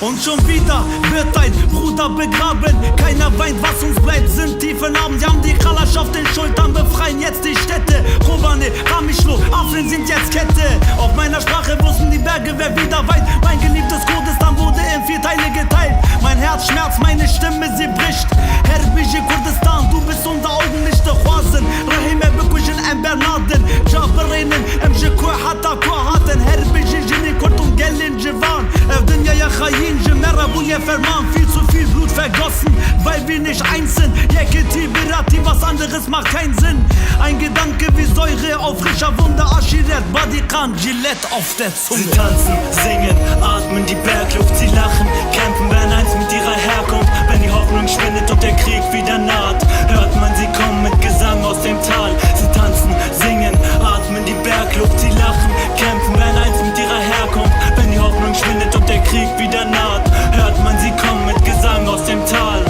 Und schon wieder wird dein Bruder begraben. Keiner weint, was uns bleibt, sind tiefe Narben. Sie haben die Kalasch auf den Schultern, befreien jetzt die Städte. Kobane, Ramischlo, Afrin sind jetzt Kette. Auf meiner Sprache wussten die Berge, wer wieder weit. Mein geliebtes Kurdistan wurde in 4 Teile geteilt. Mein Herz schmerzt, meine Stimme, sie bricht. Herbije Kurdistan, du bist unser Augenlicht. Khwazen, Rahim Ebekujen, Embernaden, Jabarinen, MJK, Hatta Kwahaten, Herbije, Jini, Kurtum, Gelin, Jivan. Evdenya, Yachayin, Jemera, Buye, Ferman. Viel zu viel Blut vergossen, weil wir nicht eins sind. Yekiti, Birati, was anderes macht keinen Sinn. Ein Gedanke wie Säure auf frischer Wunde. Ashiret, Badikan, Gillette auf der Zunge. Sie tanzen, singen, atmen die Bergluft, sie lachen, kämpfen, werden eins mit ihrer Herkunft. Wenn die Hoffnung schwindet und der Krieg wieder naht, hört man sie kommen mit Gesang aus dem Tal. Sie tanzen, singen, atmen die Bergluft, sie lachen, kämpfen, werden eins mit ihrer Herkunft. Wenn die Hoffnung schwindet und der Krieg wieder naht, hört man sie kommen mit Gesang aus dem Tal.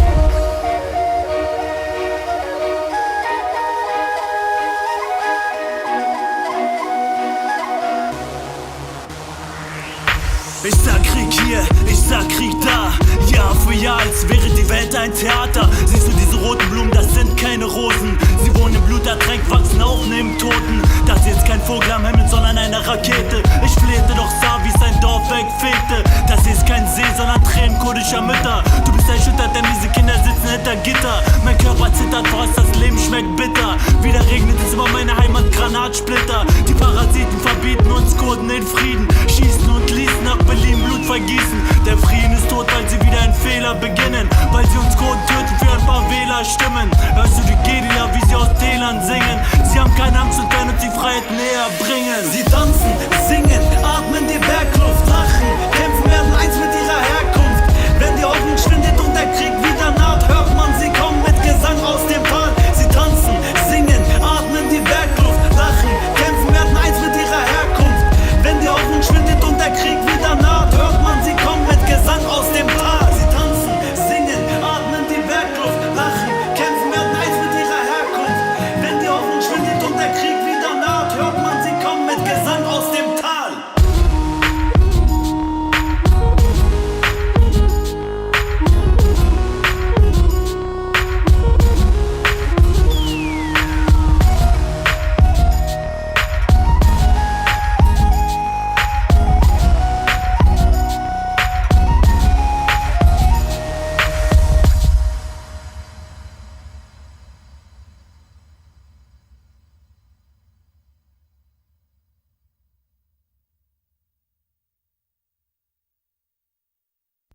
Ich sag Krieg hier, ich sag Krieg da. Jahr für Jahr, als wäre die Welt ein Theater. Siehst du diese roten Blumen, das sind keine Rosen. Sie wurden im Blut ertränkt, wachsen auch neben Toten. Das ist jetzt kein Vogel am Himmel, sondern eine Rakete. Ich flehte, doch sah, wie sein Dorf wegfegte. Das ist kein See, sondern Tränen kurdischer Mütter. Du bist erschüttert, denn diese Kinder sitzen hinter Gitter. Mein Körper zittert, was das Leben schmeckt bitter. Wieder regnet es über meine Heimat, Granatsplitter. Die Parasiten verbieten uns Kurden den Frieden. Schießen und ließen nach Berlin Blut vergießen. Der Frieden ist tot, weil sie wieder einen Fehler beginnen. Weil sie uns Kurden töten für ein paar Wählerstimmen. Hörst du die Gedila, wie sie aus Tälern singen? Sie haben keine Angst und können uns die Freiheit näher bringen. Sie tanzen, singen, atmen die Bergluft.